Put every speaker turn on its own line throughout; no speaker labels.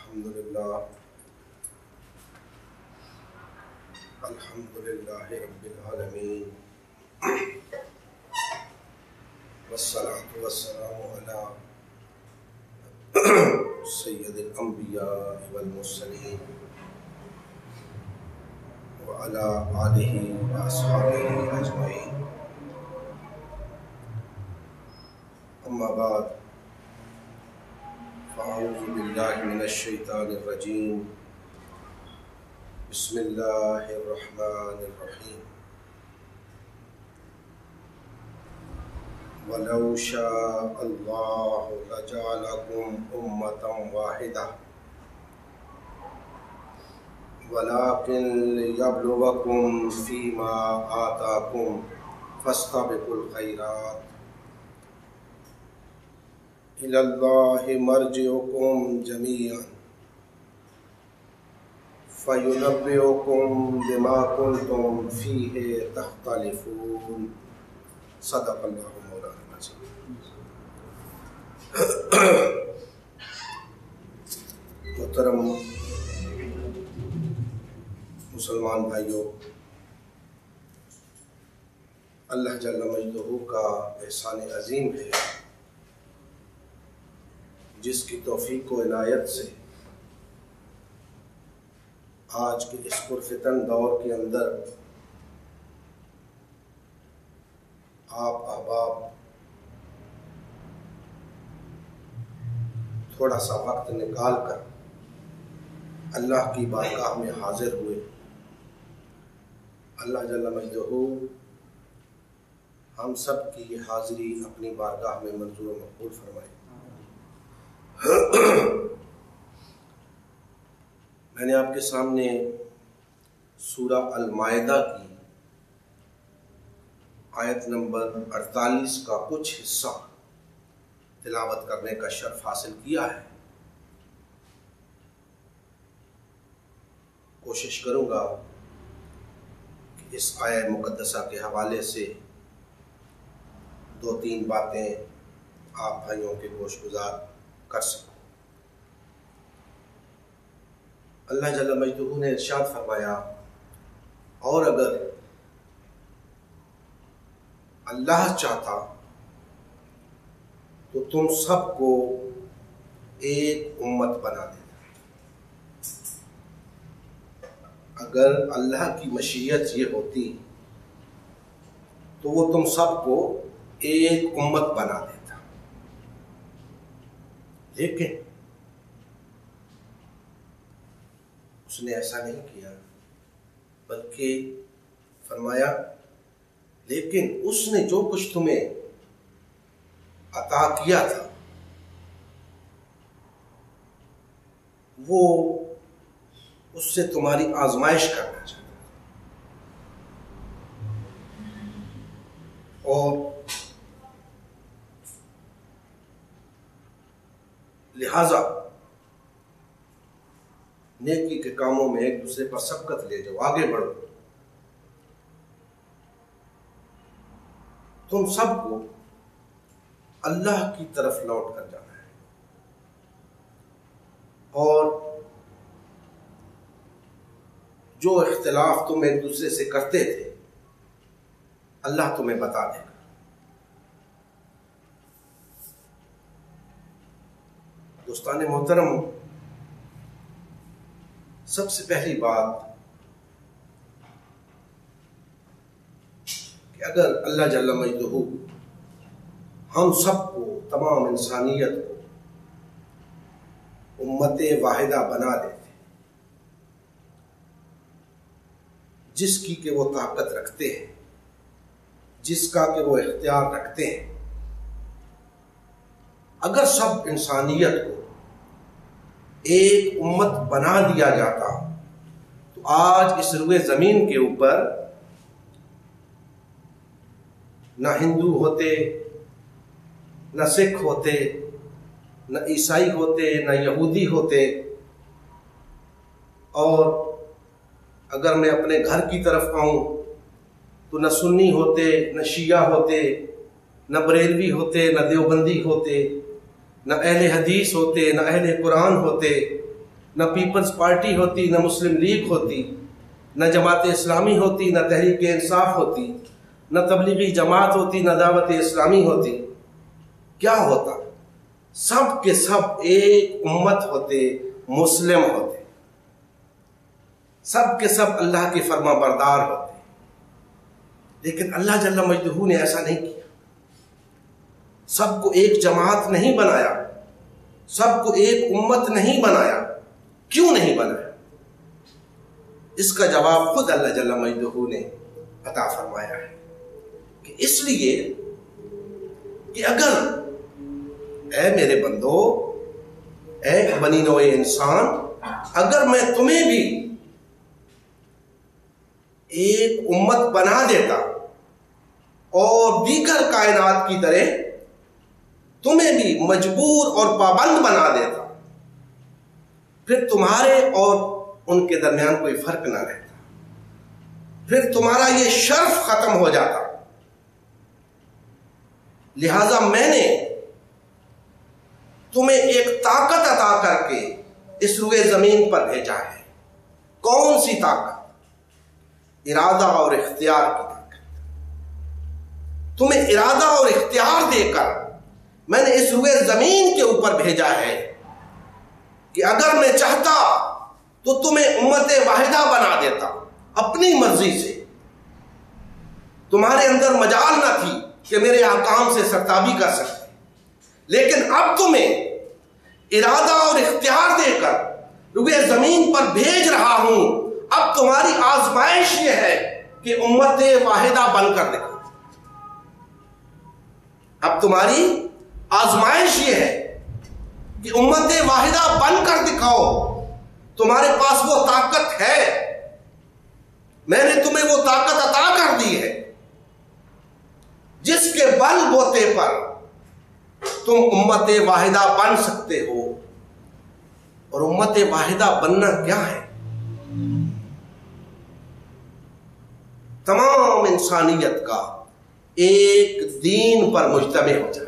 الحمدللہ رب العالمین والصلاة والسلام علی سید الانبیاء والمرسلین وعلی آلہ واصحابہ اجمعین، اما بعد فاعوذ باللہ من الشیطان الرجیم، بسم اللہ الرحمن الرحیم۔ وَلَوْ شَاءَ اللَّهُ لَجَعَلَكُمْ أُمَّةً وَاحِدَةً وَلَكِنْ لِيَبْلُوَكُمْ فِيمَا آتَاكُمْ فَاسْتَبِقُوا الْخَيْرَاتِ إِلَى اللَّهِ مَرْجِعُكُمْ جَمِيعًا فَيُنَبِّئُكُمْ بِمَا كُنْتُمْ فِيهِ تَخْتَلِفُونَ۔ صدق اللہ مولانا العظیم۔ محترم مسلمان بھائیو، اللہ جل مجدہ کا احسان عظیم ہے جس کی توفیق و عنایت سے آج کے اس پرفتن دور کے اندر آپ احباب تھوڑا سا وقت نکال کر اللہ کی بارگاہ میں حاضر ہوئے۔ اللہ جل مجدہ ہم سب کی یہ حاضری اپنی بارگاہ میں منظور و مقبول فرمائے۔ میں نے آپ کے سامنے سورہ المائدہ کی آیت نمبر 48 کا کچھ حصہ تلاوت کرنے کا شرف حاصل کیا ہے۔ کوشش کروں گا کہ اس آیت مقدسہ کے حوالے سے دو تین باتیں آپ بھائیوں کے گوش گزار کر سکوں۔ اللہ جل مجدہ نے ارشاد فرمایا، اور اگر اللہ چاہتا تو تم سب کو ایک امت بنا دیتا۔ اگر اللہ کی مشیت یہ ہوتی تو وہ تم سب کو ایک امت بنا دیتا، لیکن اس نے ایسا نہیں کیا، بلکہ فرمایا لیکن اس نے جو کچھ تمہیں عطا کیا تھا وہ اس سے تمہاری آزمائش کرنا چاہتا تھا، اور لہذا نیکی کے کاموں میں ایک دوسرے پر سبقت لے جاؤ، آگے بڑھو۔ تم سب کو اللہ کی طرف لوٹ کر جانا ہے، اور جو اختلاف تم ایک دوسرے سے کرتے تھے اللہ تمہیں بتا دے گا۔ دوستان محترم، سب سے پہلی بات کہ اگر اللہ جل مجدہ ہم سب کو، تمام انسانیت کو امت واحدہ بنا دیتے، جس کی کہ وہ طاقت رکھتے ہیں، جس کا کہ وہ اختیار رکھتے ہیں، اگر سب انسانیت کو ایک امت بنا دیا جاتا تو آج اس روئے زمین کے اوپر نہ ہندو ہوتے، نہ سکھ ہوتے، نہ عیسائی ہوتے، نہ یہودی ہوتے، اور اگر میں اپنے گھر کی طرف آؤں تو نہ سنی ہوتے، نہ شیعہ ہوتے، نہ بریلوی ہوتے، نہ دیوبندی ہوتے، نہ اہل حدیث ہوتے، نہ اہل قرآن ہوتے، نہ پیپلز پارٹی ہوتی، نہ مسلم لیگ ہوتی، نہ جماعت اسلامی ہوتی، نہ تحریک انصاف ہوتی، نہ تبلیغی جماعت ہوتی، نہ دعوت اسلامی ہوتی، کیا ہوتا؟ سب کے سب ایک امت ہوتے، مسلم ہوتے، سب کے سب اللہ کے فرما بردار ہوتے. لیکن اللہ جل مجدہ نے ایسا نہیں کیا. سب کو ایک جماعت نہیں بنایا، سب کو ایک امت نہیں بنایا. کیوں نہیں بنایا؟ اس کا جواب خود اللہ جل مجدہ نے عطا فرمایا ہے کہ اس لیے کہ اگر اے میرے بندو، اے بنی نوع انسان، اگر میں تمہیں بھی ایک امت بنا دیتا اور دیگر کائنات کی طرح تمہیں بھی مجبور اور پابند بنا دیتا، پھر تمہارے اور ان کے درمیان کوئی فرق نہ رہتا، پھر تمہارا یہ شرف ختم ہو جاتا. لہذا میں نے تمہیں ایک طاقت عطا کر کے اس روئے زمین پر بھیجا ہے. کون سی طاقت؟ ارادہ اور اختیار کی طاقت. تمہیں ارادہ اور اختیار دے کر میں نے اس روئے زمین کے اوپر بھیجا ہے کہ اگر میں چاہتا تو تمہیں امت واحدہ بنا دیتا اپنی مرضی سے. تمہارے اندر مجال نہ تھی کہ میرے احکام سے سرتابی کر سکتے، لیکن اب تمہیں ارادہ اور اختیار دے کر روئے زمین پر بھیج رہا ہوں. اب تمہاری آزمائش یہ ہے کہ امت واحدہ بن کر دکھاؤ. اب تمہاری آزمائش یہ ہے کہ امت واحدہ بن کر دکھاؤ. تمہارے پاس وہ طاقت ہے، میں نے تمہیں وہ طاقت عطا کر دی ہے جس کے بل بوتے پر تم امت واحدہ بن سکتے ہو. اور امت واحدہ بننا کیا ہے؟ تمام انسانیت کا ایک دین پر مجتمع ہو جانا،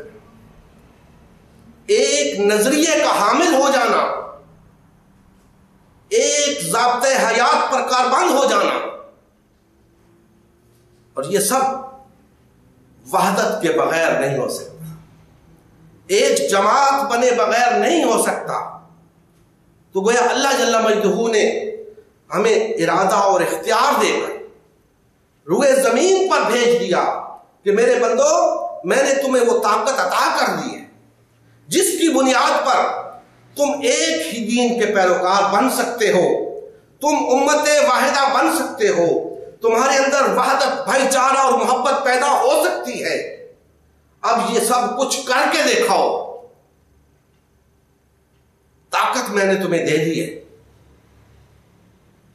ایک نظریے کا حامل ہو جانا، ایک ضابطۂ حیات پر کاربند ہو جانا. اور یہ سب وحدت کے بغیر نہیں ہو سکتا، ایک جماعت بنے بغیر نہیں ہو سکتا. تو گویا اللہ جل مجدہ نے ہمیں ارادہ اور اختیار دے کر روئے زمین پر بھیج دیا کہ میرے بندو، میں نے تمہیں وہ طاقت عطا کر دی ہے جس کی بنیاد پر تم ایک ہی دین کے پیروکار بن سکتے ہو، تم امت واحدہ بن سکتے ہو، تمہارے اندر وحدت، بھائی چارہ اور محبت پیدا ہو سکتی ہے. اب یہ سب کچھ کر کے دکھاؤ. طاقت میں نے تمہیں دے دی ہے.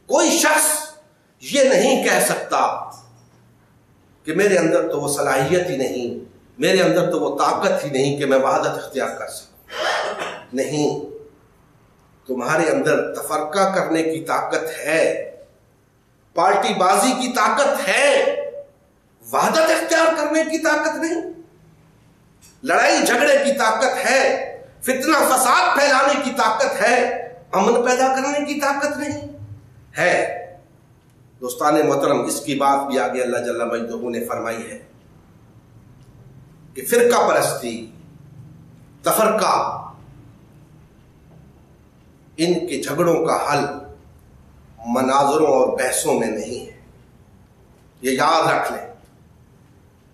کوئی شخص یہ نہیں کہہ سکتا کہ میرے اندر تو وہ صلاحیت ہی نہیں، میرے اندر تو وہ طاقت ہی نہیں کہ میں وحدت اختیار کر سکوں. نہیں، تمہارے اندر تفرقہ کرنے کی طاقت ہے، پارٹی بازی کی طاقت ہے، وحدت اختیار کرنے کی طاقت نہیں. لڑائی جھگڑے کی طاقت ہے، فتنہ فساد پھیلانے کی طاقت ہے، امن پیدا کرنے کی طاقت نہیں ہے. دوستان محترم، اس کی بات بھی آگے اللہ جل مجدہ نے فرمائی ہے کہ فرقہ پرستی، تفرقہ، ان کے جھگڑوں کا حل مناظروں اور بحثوں میں نہیں ہے. یہ یاد رکھ لیں.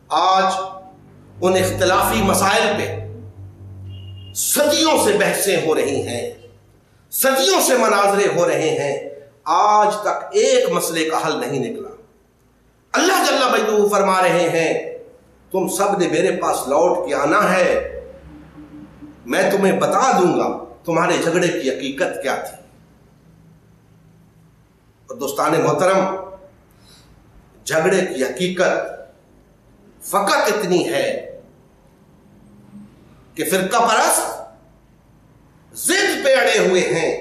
آج ان اختلافی مسائل پہ صدیوں سے بحثیں ہو رہی ہیں، صدیوں سے مناظرے ہو رہے ہیں، آج تک ایک مسئلے کا حل نہیں نکلا. اللہ جل مجدہ فرما رہے ہیں تم سب نے میرے پاس لوٹ کے آنا ہے، میں تمہیں بتا دوں گا تمہارے جھگڑے کی حقیقت کیا تھی. اور دوستان محترم، جھگڑے کی حقیقت فقط اتنی ہے کہ فرقہ پرست ضد پہ اڑے ہوئے ہیں،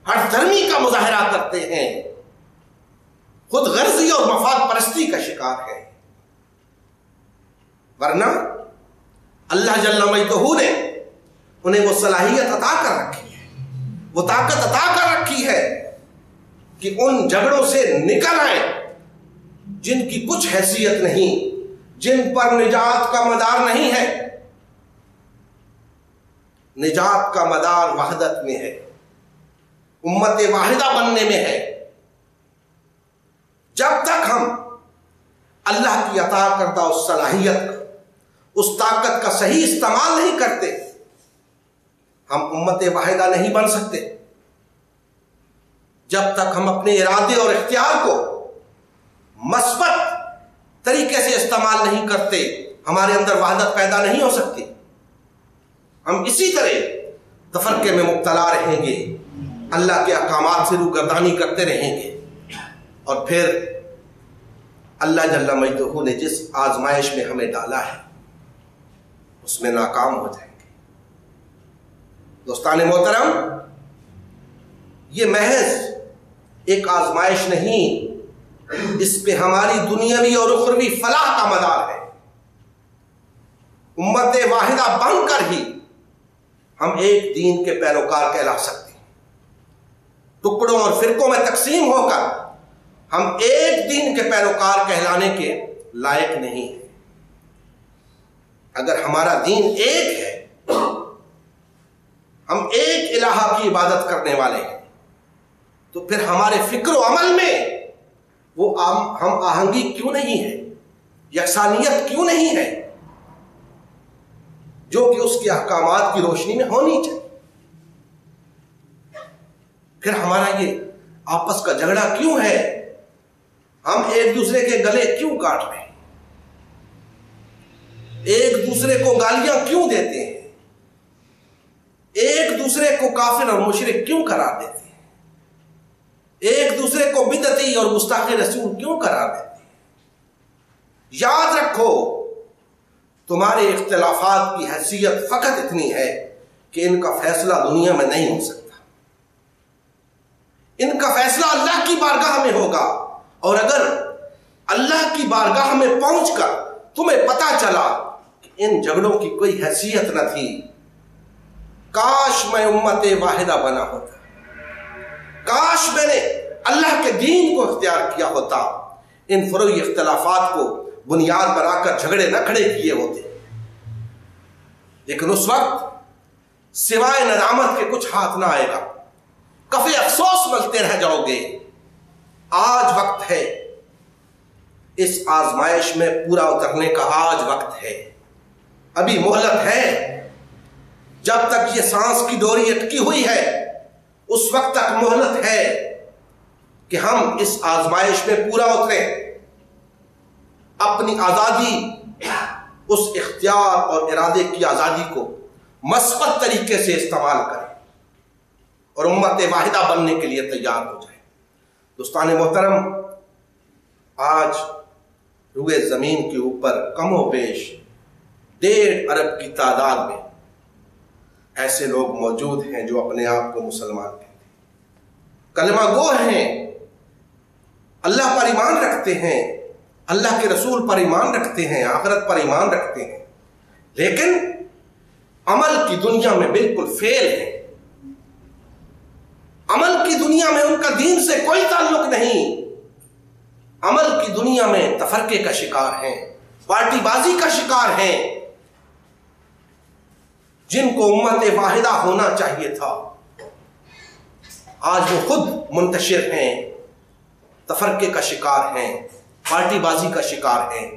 ہر دھرمی کا مظاہرہ کرتے ہیں، خود غرضی اور مفاد پرستی کا شکار ہے. ورنہ اللہ جل مجدہ نے انہیں وہ صلاحیت عطا کر رکھی ہے وہ طاقت عطا کر رکھی ہے کہ ان جھگڑوں سے نکل آئیں جن کی کچھ حیثیت نہیں، جن پر نجات کا مدار نہیں ہے۔ نجات کا مدار وحدت میں ہے، امت واحدہ بننے میں ہے۔ جب تک ہم اللہ کی عطا کردہ اس صلاحیت کا، اس طاقت کا صحیح استعمال نہیں کرتے، ہم امت واحدہ نہیں بن سکتے۔ جب تک ہم اپنے ارادے اور اختیار کو مثبت طریقے سے استعمال نہیں کرتے، ہمارے اندر وحدت پیدا نہیں ہو سکتی۔ ہم اسی طرح تفرقے میں مبتلا رہیں گے، اللہ کے احکامات سے روگردانی کرتے رہیں گے، اور پھر اللہ جل مجدہ نے جس آزمائش میں ہمیں ڈالا ہے اس میں ناکام ہو جائیں گے۔ دوستان محترم، یہ محض ایک آزمائش نہیں، اس پہ ہماری دنیاوی اور اخروی فلاح کا مدار ہے۔ امت واحدہ بن کر ہی ہم ایک دین کے پیروکار کہلا سکتے ہیں۔ ٹکڑوں اور فرقوں میں تقسیم ہو کر ہم ایک دین کے پیروکار کہلانے کے لائق نہیں ہیں۔ اگر ہمارا دین ایک ہے، ہم ایک الہ کی عبادت کرنے والے ہیں، تو پھر ہمارے فکر و عمل میں وہ ہم آہنگی کیوں نہیں ہے، یکسانیت کیوں نہیں ہے، جو کہ اس کے احکامات کی روشنی میں ہونی چاہیے؟ پھر ہمارا یہ آپس کا جھگڑا کیوں ہے؟ ہم ایک دوسرے کے گلے کیوں کاٹ رہے ہیں؟ ایک دوسرے کو گالیاں کیوں دیتے ہیں؟ ایک دوسرے کو کافر اور مشرک کیوں قرار دیتے ہیں؟ ایک دوسرے کو بدعتی اور گستاخ رسول کیوں قرار دیتے ہیں؟ یاد رکھو، تمہارے اختلافات کی حیثیت فقط اتنی ہے کہ ان کا فیصلہ دنیا میں نہیں ہو سکتا، ان کا فیصلہ اللہ کی بارگاہ میں ہوگا۔ اور اگر اللہ کی بارگاہ میں پہنچ کر تمہیں پتا چلا کہ ان جھگڑوں کی کوئی حیثیت نہ تھی، کاش میں امت واحدہ بنا ہوتا، کاش میں نے اللہ کے دین کو اختیار کیا ہوتا، ان فروعی اختلافات کو بنیاد بنا کر جھگڑے نہ کھڑے کیے ہوتے۔ لیکن اس وقت سوائے ندامت کے کچھ ہاتھ نہ آئے گا، کفے افسوس ملتے رہ جاؤ گے۔ آج وقت ہے، اس آزمائش میں پورا اترنے کا آج وقت ہے، ابھی مہلت ہے۔ جب تک یہ سانس کی ڈوری اٹکی ہوئی ہے اس وقت تک مہلت ہے کہ ہم اس آزمائش میں پورا اتریں، اپنی آزادی، اس اختیار اور ارادے کی آزادی کو مثبت طریقے سے استعمال کریں اور امت واحدہ بننے کے لیے تیار ہو جائیں۔ دوستان محترم، آج روئے زمین کے اوپر کم و بیش 1.5 ارب کی تعداد میں ایسے لوگ موجود ہیں جو اپنے آپ کو مسلمان کہتے ہیں، کلمہ گو ہیں، اللہ پر ایمان رکھتے ہیں، اللہ کے رسول پر ایمان رکھتے ہیں، آخرت پر ایمان رکھتے ہیں، لیکن عمل کی دنیا میں بالکل فیل ہیں۔ عمل کی دنیا میں ان کا دین سے کوئی تعلق نہیں، عمل کی دنیا میں تفرقے کا شکار ہیں، پارٹی بازی کا شکار ہیں۔ جن کو امت واحدہ ہونا چاہیے تھا آج وہ خود منتشر ہیں، تفرقے کا شکار ہیں، پارٹی بازی کا شکار ہیں۔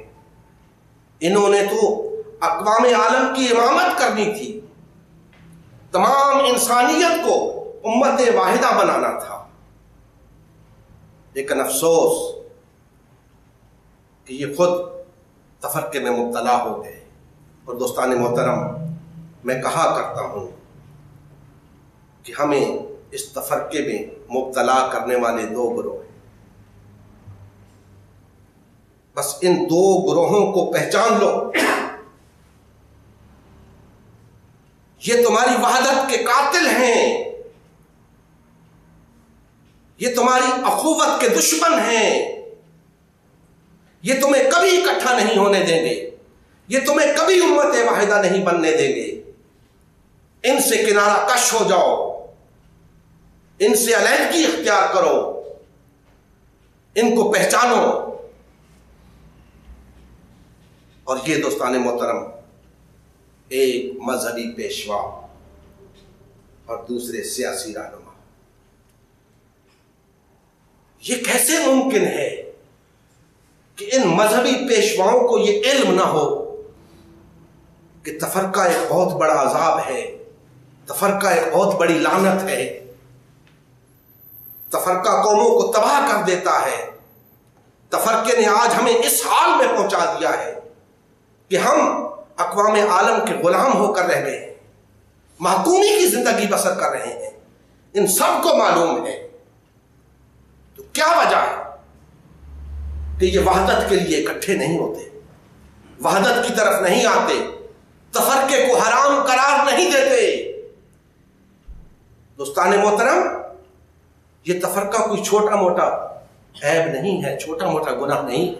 انہوں نے تو اقوام عالم کی امامت کرنی تھی، تمام انسانیت کو امت واحدہ بنانا تھا، لیکن افسوس کہ یہ خود تفرقے میں مبتلا ہو گئے۔ اور دوستان محترم، میں کہا کرتا ہوں کہ ہمیں اس تفرقے میں مبتلا کرنے والے 2 گروہ ہیں، بس ان 2 گروہوں کو پہچان لو۔ یہ تمہاری وحدت کے قاتل ہیں، یہ تمہاری اخوت کے دشمن ہیں، یہ تمہیں کبھی اکٹھا نہیں ہونے دیں گے، یہ تمہیں کبھی امت واحدہ نہیں بننے دیں گے۔ ان سے کنارہ کش ہو جاؤ، ان سے علیحدگی اختیار کرو، ان کو پہچانو. اور یہ دوستان محترم، ایک مذہبی پیشوا اور دوسرے سیاسی رہنما، یہ کیسے ممکن ہے کہ ان مذہبی پیشواؤں کو یہ علم نہ ہو کہ تفرقہ ایک بہت بڑا عذاب ہے، تفرقہ ایک بہت بڑی لعنت ہے، تفرقہ قوموں کو تباہ کر دیتا ہے. تفرقے نے آج ہمیں اس حال میں پہنچا دیا ہے کہ ہم اقوام عالم کے غلام ہو کر رہ گئے ہیں، محکومی کی زندگی بسر کر رہے ہیں. ان سب کو معلوم ہے. تو کیا وجہ ہے کہ یہ وحدت کے لیے اکٹھے نہیں ہوتے، وحدت کی طرف نہیں آتے، تفرقے کو حرام قرار نہیں دیتے؟ دوستان محترم، یہ تفرقہ کوئی چھوٹا موٹا عیب نہیں ہے، چھوٹا موٹا گناہ نہیں.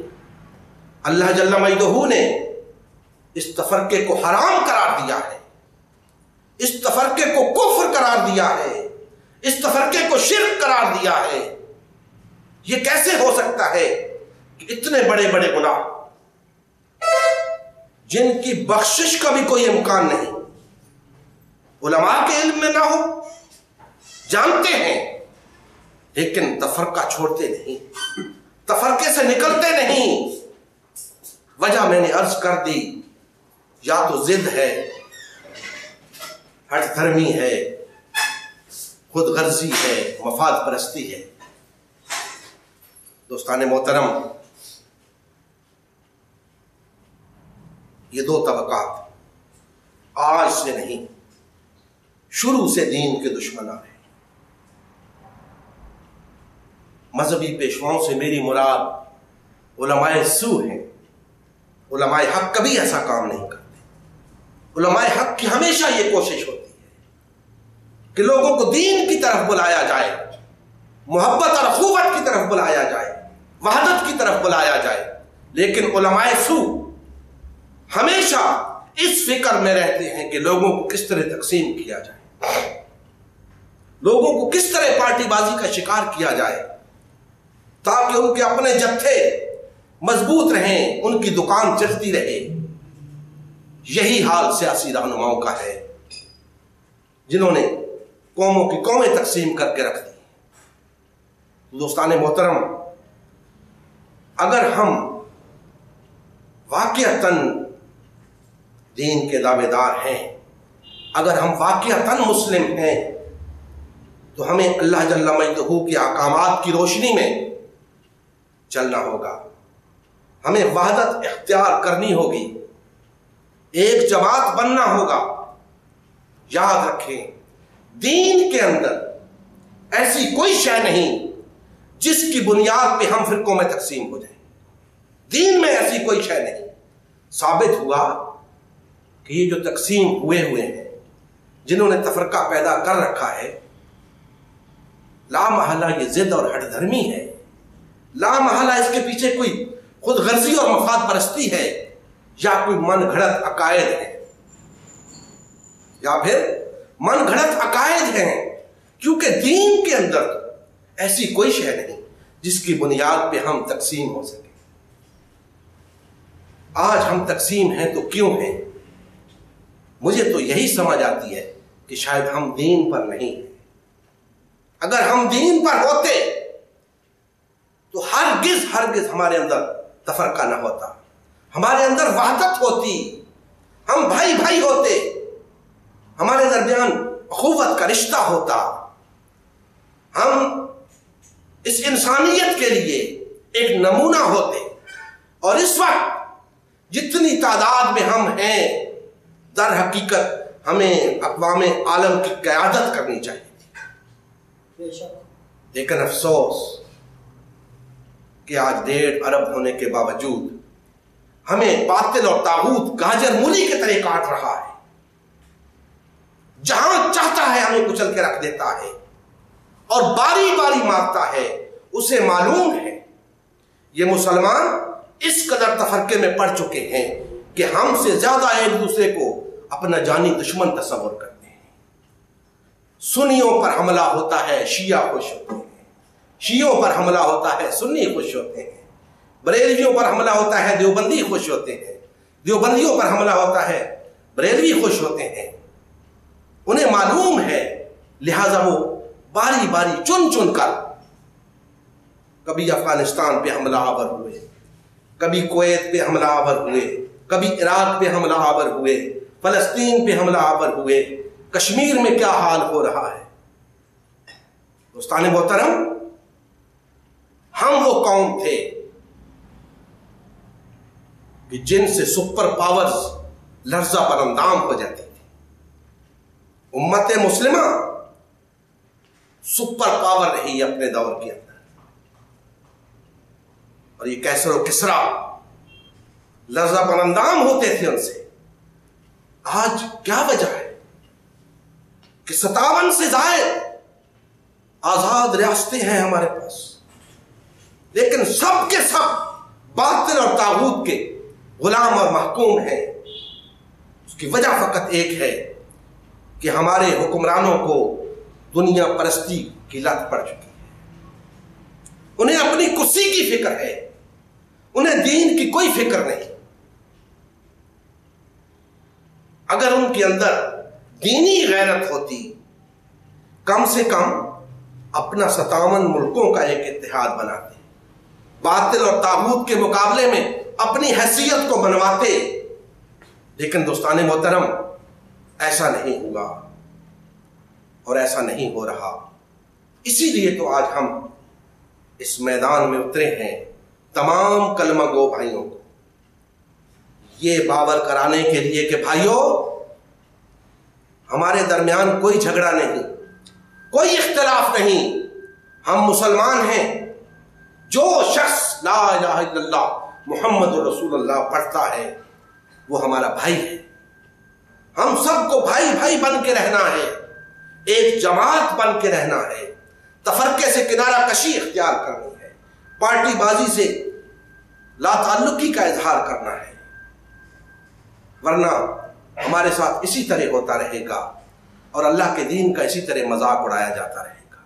اللہ جل مجدہ نے اس تفرقے کو حرام قرار دیا ہے، اس تفرقے کو کفر قرار دیا ہے، اس تفرقے کو شرک قرار دیا ہے. یہ کیسے ہو سکتا ہے کہ اتنے بڑے بڑے گناہ جن کی بخشش کا بھی کوئی امکان نہیں، علماء کے علم میں نہ ہو، جانتے ہیں لیکن تفرقہ چھوڑتے نہیں، تفرقے سے نکلتے نہیں. وجہ میں نے عرض کر دی، یا تو ضد ہے، ہٹ دھرمی ہے، خود غرضی ہے، مفاد پرستی ہے. دوستان محترم، یہ دو طبقات آج سے نہیں، شروع سے دین کے دشمن آ رہے ہیں. مذہبی پیشواؤں سے میری مراد علماء سو ہیں. علماء حق کبھی ایسا کام نہیں کرتے. علماء حق کی ہمیشہ یہ کوشش ہوتی ہے کہ لوگوں کو دین کی طرف بلایا جائے، محبت اور اخوت کی طرف بلایا جائے، وحدت کی طرف بلایا جائے. لیکن علماء سو ہمیشہ اس فکر میں رہتے ہیں کہ لوگوں کو کس طرح تقسیم کیا جائے، لوگوں کو کس طرح پارٹی بازی کا شکار کیا جائے تاکہ ان کے اپنے جتھے مضبوط رہیں، ان کی دکان چلتی رہے. یہی حال سیاسی رہنماؤں کا ہے جنہوں نے قوموں کی قومیں تقسیم کر کے رکھ دی. دوستان محترم، اگر ہم واقعتاً دین کے دعوے دار ہیں، اگر ہم واقعتاً مسلم ہیں، تو ہمیں اللہ جل مجدہ کے احکامات کی روشنی میں چلنا ہوگا. ہمیں وحدت اختیار کرنی ہوگی، ایک جماعت بننا ہوگا. یاد رکھیں، دین کے اندر ایسی کوئی شے نہیں جس کی بنیاد پہ ہم فرقوں میں تقسیم ہو جائیں. دین میں ایسی کوئی شے نہیں. ثابت ہوا کہ یہ جو تقسیم ہوئے ہیں، جنہوں نے تفرقہ پیدا کر رکھا ہے، لا محالہ یہ ضد اور ہٹ دھرمی ہے. لا محالہ اس کے پیچھے کوئی خود غرضی اور مفاد پرستی ہے، یا کوئی من گھڑت عقائد ہے، یا پھر من گھڑت عقائد ہیں. کیونکہ دین کے اندر ایسی کوئی شے نہیں جس کی بنیاد پہ ہم تقسیم ہو سکے. آج ہم تقسیم ہیں تو کیوں ہیں؟ مجھے تو یہی سمجھ آتی ہے کہ شاید ہم دین پر نہیں ہیں. اگر ہم دین پر ہوتے تو ہرگز ہمارے اندر تفرقہ نہ ہوتا، ہمارے اندر وحدت ہوتی، ہم بھائی بھائی ہوتے، ہمارے درمیان اخوت کا رشتہ ہوتا، ہم اس انسانیت کے لیے ایک نمونہ ہوتے. اور اس وقت جتنی تعداد میں ہم ہیں، در حقیقت ہمیں اقوام عالم کی قیادت کرنی چاہیے تھی. لیکن افسوس کہ آج 1.5 ارب ہونے کے باوجود ہمیں باطل اور طاغوت گاجر مولی کے طرح کاٹ رہا ہے. جہاں چاہتا ہے ہمیں کچل کے رکھ دیتا ہے اور باری باری مارتا ہے. اسے معلوم ہے یہ مسلمان اس قدر تفرقے میں پڑ چکے ہیں کہ ہم سے زیادہ ایک دوسرے کو اپنا جانی دشمن تصور کرتے ہیں. سنیوں پر حملہ ہوتا ہے شیعہ خوش ہوتے ہیں، شیعوں پر حملہ ہوتا ہے سنی خوش ہوتے ہیں، بریلویوں پر حملہ ہوتا ہے دیوبندی خوش ہوتے ہیں، دیوبندیوں پر حملہ ہوتا ہے بریلوی خوش ہوتے ہیں۔ انہیں معلوم ہے، لہذا وہ باری باری چن چن کر کبھی افغانستان پہ حملہ آور ہوئے، کبھی کویت پہ حملہ آور ہوئے، کبھی عراق پہ حملہ آور ہوئے، فلسطین پہ حملہ آور ہوئے، کشمیر میں کیا حال ہو رہا ہے۔ دوستان محترم، ہم وہ قوم تھے کہ جن سے سپر پاورز لرزہ پر اندام ہو جاتی تھی۔ امت مسلمہ سپر پاور رہی اپنے دور کے اندر، اور یہ کیسر و کسرا لرزہ پر اندام ہوتے تھے ان سے۔ آج کیا وجہ ہے کہ 57 سے زائد آزاد ریاستیں ہیں ہمارے پاس، لیکن سب کے سب باطل اور طاغوت کے غلام اور محکوم ہیں۔ اس کی وجہ فقط ایک ہے کہ ہمارے حکمرانوں کو دنیا پرستی کی لت پڑ چکی ہے، انہیں اپنی کرسی کی فکر ہے، انہیں دین کی کوئی فکر نہیں۔ اگر ان کے اندر دینی غیرت ہوتی، کم سے کم اپنا 57 ملکوں کا ایک اتحاد بناتے، باطل اور طاغوت کے مقابلے میں اپنی حیثیت کو منواتے۔ لیکن دوستان محترم، ایسا نہیں ہوا اور ایسا نہیں ہو رہا۔ اسی لیے تو آج ہم اس میدان میں اترے ہیں، تمام کلمہ گو بھائیوں کو یہ باور کرانے کے لیے کہ بھائیو، ہمارے درمیان کوئی جھگڑا نہیں، کوئی اختلاف نہیں، ہم مسلمان ہیں۔ جو شخص لا الہ الا اللہ محمد رسول اللہ پڑھتا ہے وہ ہمارا بھائی ہے۔ ہم سب کو بھائی بھائی بن کے رہنا ہے، ایک جماعت بن کے رہنا ہے، تفرقے سے کنارہ کشی اختیار کرنی ہے، پارٹی بازی سے لا تعلقی کا اظہار کرنا ہے، ورنہ ہمارے ساتھ اسی طرح ہوتا رہے گا اور اللہ کے دین کا اسی طرح مذاق اڑایا جاتا رہے گا۔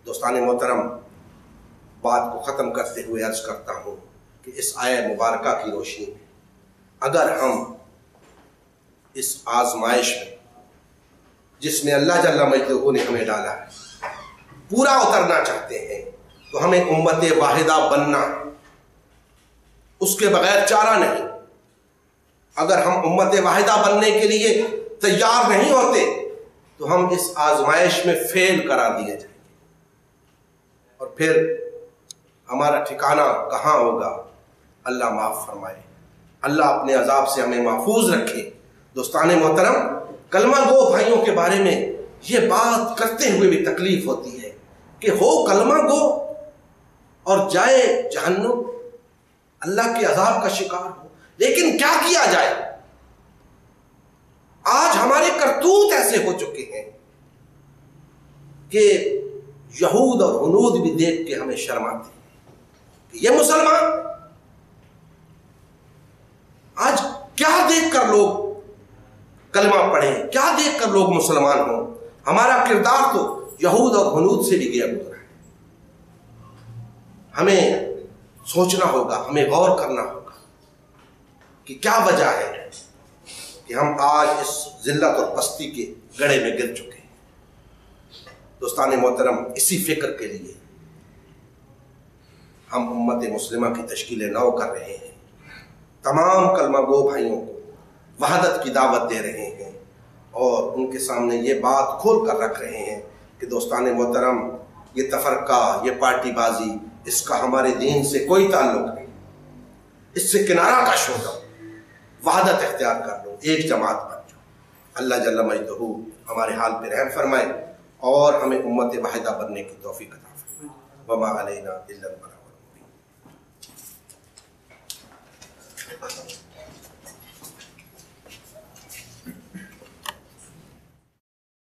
دوستان محترم، بات کو ختم کرتے ہوئے عرض کرتا ہوں کہ اس آیہ مبارکہ کی روشنی میں اگر ہم اس آزمائش میں جس میں اللہ جل مجدہ نے ہمیں ڈالا ہے پورا اترنا چاہتے ہیں تو ہمیں امت واحدہ بننا، اس کے بغیر چارہ نہیں۔ اگر ہم امت واحدہ بننے کے لیے تیار نہیں ہوتے تو ہم اس آزمائش میں فیل قرار دیے جائیں گے، اور پھر ہمارا ٹھکانہ کہاں ہوگا۔ اللہ معاف فرمائے، اللہ اپنے عذاب سے ہمیں محفوظ رکھے۔ دوستان محترم، کلمہ گو بھائیوں کے بارے میں یہ بات کرتے ہوئے بھی تکلیف ہوتی ہے کہ ہو کلمہ گو اور جائے جہنم، اللہ کے عذاب کا شکار ہو، لیکن کیا کیا جائے؟ آج ہمارے کرتوت ایسے ہو چکے ہیں کہ یہود اور ہنود بھی دیکھ کے ہمیں شرم آتی ہے کہ یہ مسلمان۔ آج کیا دیکھ کر لوگ کلمہ پڑھیں، کیا دیکھ کر لوگ مسلمان ہوں؟ ہمارا کردار تو یہود اور ہنود سے بھی گیا گزرا ہے۔ ہمیں سوچنا ہوگا، ہمیں غور کرنا ہوگا کہ کیا وجہ ہے کہ ہم آج اس ذلت اور پستی کے گڑھے میں گر چکے ہیں۔ دوستان محترم، اسی فکر کے لیے ہم امت مسلمہ کی تشکیل نو کر رہے ہیں، تمام کلمہ گو بھائیوں کو وحدت کی دعوت دے رہے ہیں، اور ان کے سامنے یہ بات کھول کر رکھ رہے ہیں کہ دوستان محترم، یہ تفرقہ، یہ پارٹی بازی، اس کا ہمارے دین سے کوئی تعلق نہیں، اس سے کنارہ کش ہو جاؤ، وحدت اختیار کر لو، ایک جماعت بن جاؤ۔ اللہ جل مجدہ ہمارے حال پہ رحم فرمائے اور ہمیں امت واحدہ بننے کی توفیق عطا فرمائے۔ وما علینا الا البلاغ المبین۔